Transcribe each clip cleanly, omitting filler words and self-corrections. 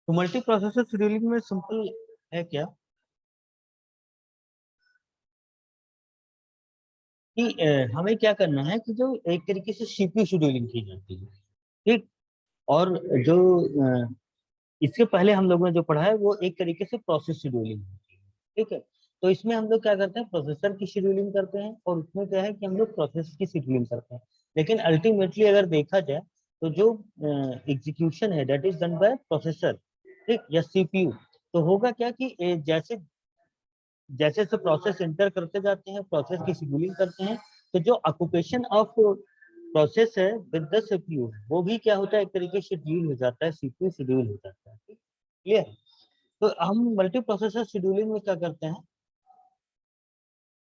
तो multi processor scheduling में simple है क्या कि हमें क्या करना है कि जो एक तरीके से सीपीयू शेड्यूलिंग की जाती है, ठीक। और जो इसके पहले हम लोगों ने जो पढ़ा है वो एक तरीके से प्रोसेस शेड्यूलिंग होती है, ठीक है। तो इसमें हम लोग क्या करते हैं, प्रोसेसर की शेड्यूलिंग करते हैं, और उसमें क्या है कि हम लोग प्रोसेस की शेड्यूलिंग करते हैं। लेकिन अल्टीमेटली अगर देखा जाए तो जो एग्जीक्यूशन है that is done by processor, ठीक, या सीपीयू। तो होगा क्या कि जैसे जैसे से प्रोसेस एंटर करते जाते हैं, प्रोसेस की शेड्यूलिंग करते हैं, तो जो ऑक्यूपेशन ऑफ प्रोसेस है विद द सीपीयू वो भी क्या होता है, एक तरीके से शेड्यूल हो जाता है, सीपीयू शेड्यूल हो जाता है, क्लियर। तो हम मल्टी प्रोसेसर शेड्यूलिंग में क्या करते हैं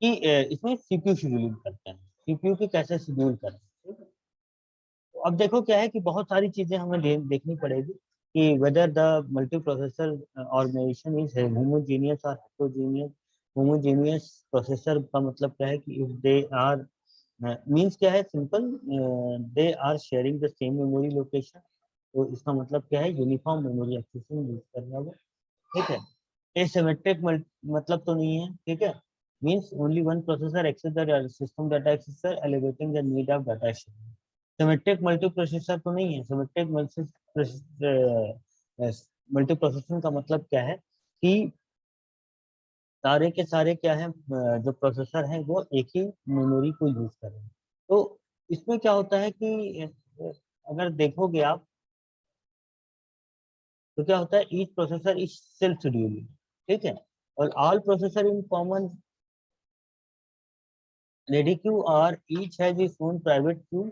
कि इसमें सीपीयू शेड्यूलिंग करते हैं, सीपीयू की कैसे शेड्यूल करें, ठीक है? तो अब देखो क्या है कि बहुत सारी चीजें हमें देखनी पड़ेगी कि whether the multi processor organization is homogeneous और हेटेरोजेनियस। होमोजेनियस प्रोसेसर का मतलब क्या है कि इफ दे आर मींस क्या है, simple, they are sharing the same memory location. तो इसका मतलब क्या है, यूनिफॉर्म मेमोरी एक्सेसिंग यूज करना वो, ठीक है। एसिमेट्रिक मतलब तो नहीं है, ठीक है। Means only one processor access the system data accessor elevating the need of data sharing. Symmetric multi processor तो नहीं है। सिमेट्रिक मल्टी प्रोसेसिंग का मतलब क्या है कि सारे के सारे क्या है, जो प्रोसेसर हैं वो एक ही मेमोरी को यूज कर रहे हैं। तो इसमें क्या होता है कि अगर देखोगे आप तो क्या होता है, each processor is self scheduling, ठीक है। और all processor in common ready queue और each has its own private queue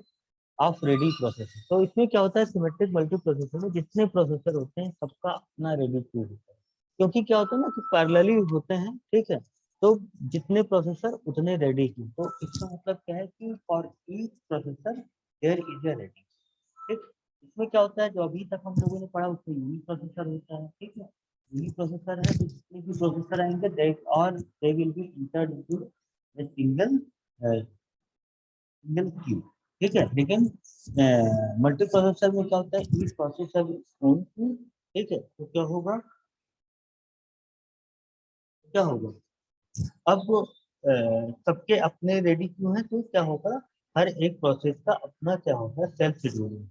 of ready processor. तो इसमें क्या होता है, सिमेट्रिक मल्टी प्रोसेसर में जितने प्रोसेसर होते हैं सबका अपना रेडी क्यू होता है। क्योंकि क्या होता है ना कि पैरेलली होते हैं, ठीक है। तो जितने प्रोसेसर उतने रेडी क्यू। तो इसका मतलब क्या है कि for each processor there is a ready, ठीक। इसमें क्या होता है, जो अभी तक हम लोगों ने पढ़ा उसमें यूनी प्रोसेसर होता है, ठीक है। यूनी प्रोसेसर है तो जितने भी प्रोसेसर आएंगे they will be entered into a single Q, ठीक है। लेकिन मल्टी प्रोसेसर में क्या होता है, ईच प्रोसेसर ओन क्यू, ठीक है। तो क्या होगा अब सबके अपने रेडी क्यू हैं, तो क्या होगा, हर एक प्रोसेस का अपना क्या होगा, सेल्फ शेड्यूलिंग,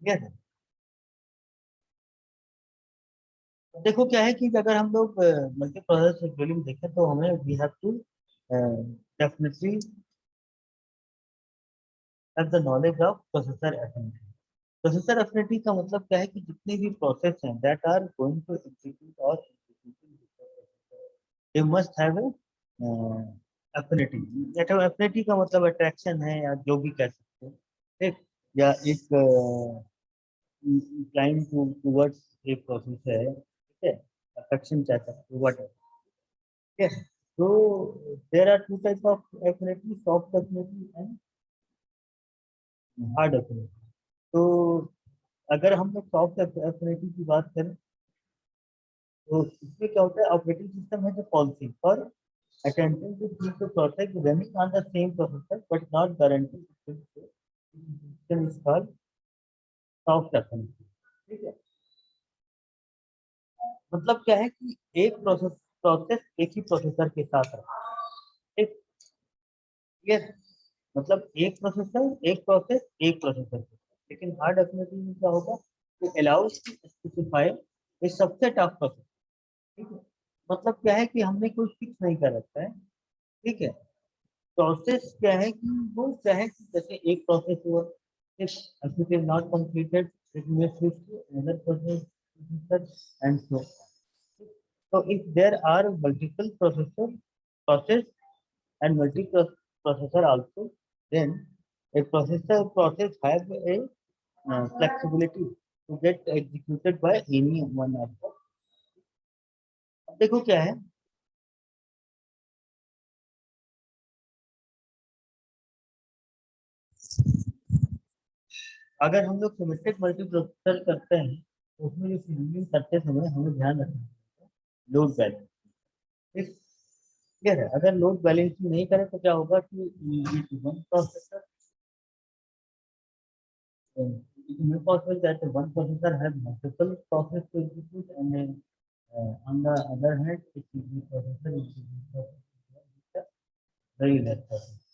ठीक है। देखो क्या है कि अगर हम लोग मल्टी प्रोसेसर शेड्यूलिंग देखें तो हमें we have to definitely have the knowledge of processor affinity. Processor affinity का मतलब क्या है कि जितने भी प्रोसेस हैं that are going to execute और they must have affinity. Affinity का मतलब अट्रैक्शन है या जो भी कह सकते हैं, ठीक। या एक inclined towards a प्रोसेस है, ठीक है। अफेक्शन कह सकते हो, वट, ठीक है। तो there are two type of affinity, soft affinity and hard affinity. तो अगर हम लोग सॉफ्ट एफिनिटी की बात करें तो इसमें क्या होता है, ऑपरेटिंग सिस्टम है जो policy for attempting to keep the process running on the same processor but not guaranteed system is called soft affinity, ठीक है। मतलब क्या है कि एक प्रोसेस एक ही प्रोसेसर के साथ रहा, ठीक, क्लियर। मतलब एक प्रोसेसर एक प्रोसेस एक प्रोसेसर के साथ। लेकिन हार्ड एफिनिटी में क्या होगा, तो allows to specify a subset of process, ठीक है। मतलब क्या है कि हमने कोई फिक्स नहीं कर रखा है, ठीक है। प्रोसेस क्या है कि वो क्या है कि जैसे एक प्रोसेस हुआ, if it is not completed it may switch to another process and so on. So if there are multiple process and multi processor also, then a process have a flexibility to get executed by any one of them. अब देखो क्या है, अगर हम लोग symmetric multi processor करते हैं तो उसमें जो शेड्यूलिंग करते समय हमें ध्यान रखना है लोड बैलेंस, ठीक, क्लियर है। अगर लोड बैलेंसिंग नहीं करें तो क्या होगा कि one processor It may possible that one processor has multiple process to execute, and on the other hand, a CPU processor is very less processor.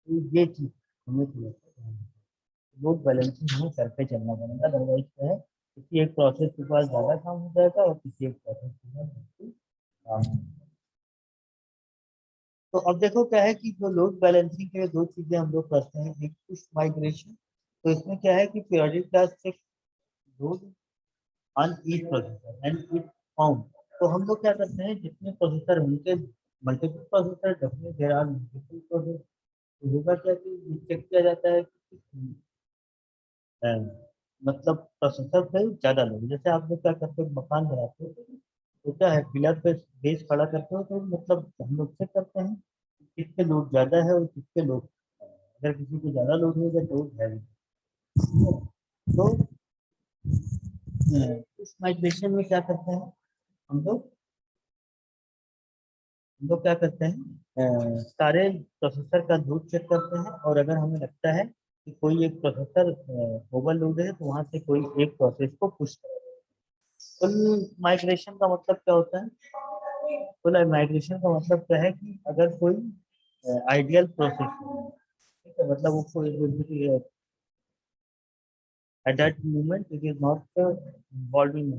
तो ये चीज हमें थोड़ा सा लोड बैलेंसिंग हमें करके चलना पड़ेगा, अदरवाइज क्या है किसी एक प्रोसेस के पास ज्यादा काम हो जाएगा और किसी एक प्रोसेस के पास बिल्कुल काम नहीं होगा। तो अब देखो क्या है कि जो लोड बैलेंसिंग के लिए दो चीजें हम लोग करते हैं, एक पुश माइग्रेशन। तो इसमें क्या है कि पीरियोडिक टास्क से load on each processor and it found. तो हम लोग क्या करते हैं, जितने प्रोसेसर उनके multiple processor definitely there are multiple processor, तो होगा क्या कि ये चेक किया जाता है कि अ, मतलब प्रोसेसर पे ज्यादा लोग, जैसे आप लोग क्या करते हो मकान बनाते हो तो क्या है पिलर पे बेस खड़ा करते हो, तो मतलब हम लोग चेक करते हैं कि किसके लोड ज्यादा है और किसके लोड, अगर किसी को ज्यादा लोड होगा तो लोड है। तो इस माइग्रेशन में क्या करते हैं हम लोग हम लोग क्या करते हैं, सारे प्रोसेसर का लोड चेक करते हैं, और अगर हमें लगता है कि कोई एक प्रोसेसर ओवरलोड है तो वहां से कोई एक प्रोसेस को पुश करें। फुल माइग्रेशन का मतलब क्या होता है? फुल माइग्रेशन का मतलब क्या है कि अगर कोई आइडियल प्रोसेस है, ठीक है, मतलब वो कोई at that moment it is not involving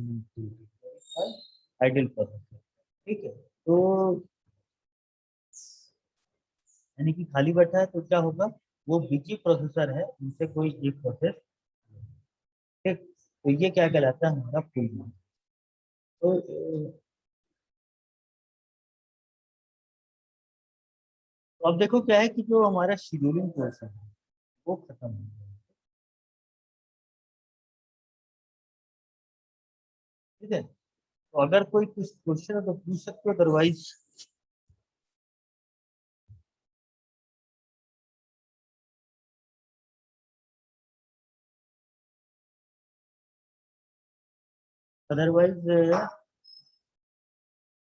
ideal process, ठीक है। तो यानी कि खाली बैठा है तो क्या होगा, वो बिजी प्रोसेसर है उनसे कोई एक प्रोसेस, ठीक। तो ये क्या कहलाता है हमारा फुल। तो अब देखो क्या है कि जो हमारा शेड्यूलिंग पोर्शन है वो खत्म हो गया, ठीक है। तो अगर कोई कुछ क्वेश्चन है तो पूछ सकते हो, अदरवाइज अदरवाइज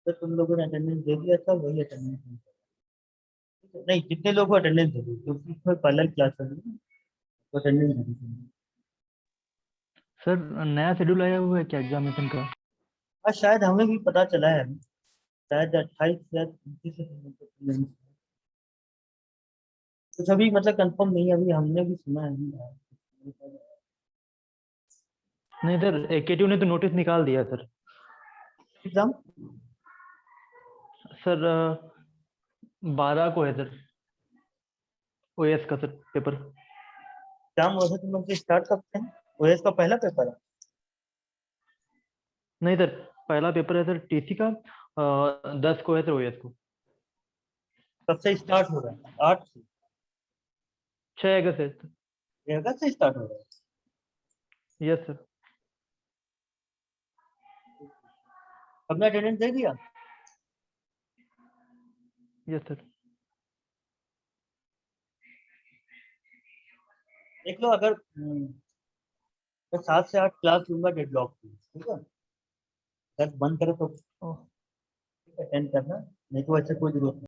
तो तुम लोगों ने अटेंडेंस दे दिया था, वही अटेंडेंस नहीं, नहीं जितने लोग अटेंडेंस दे दो क्योंकि इसमें पहला क्लास चल रही है तो अटेंडेंस दे दो। सर नया शेड्यूल आया हुआ है क्या एग्जामिनेशन का? हाँ शायद हमें भी पता चला है अभी, शायद 28 या 29 से prelims है। कुछ अभी मतलब कंफर्म नहीं है, अभी हमने भी सुना है अभी नहीं सर, एकेटीयू ने तो नोटिस निकाल दिया सर। एग्जाम। सर 12 को है सर, ओएस का सर पेपर। एग्जाम वैसे तुम लोग स्टार्ट कब से हैं? ओएस का पहला पेपर है? नहीं सर, पहला पेपर है सर टीसी का, 10 को है सर ओएस को। कब से स्टार्ट हो रहा है? 8 से? 6 अगस्त है सर। 6 अगस्त से स्टार्ट हो रहा है? Yes sir. सबने अटेंडेंस दे दिया? Yes sir. देख लो, अगर तो 7 से 8 क्लास लूंगा डेडलॉक की, ठीक है। अगर बंद करे तो ओह, अटेंड करना, नहीं तो ऐसे कोई जरूरत नहीं।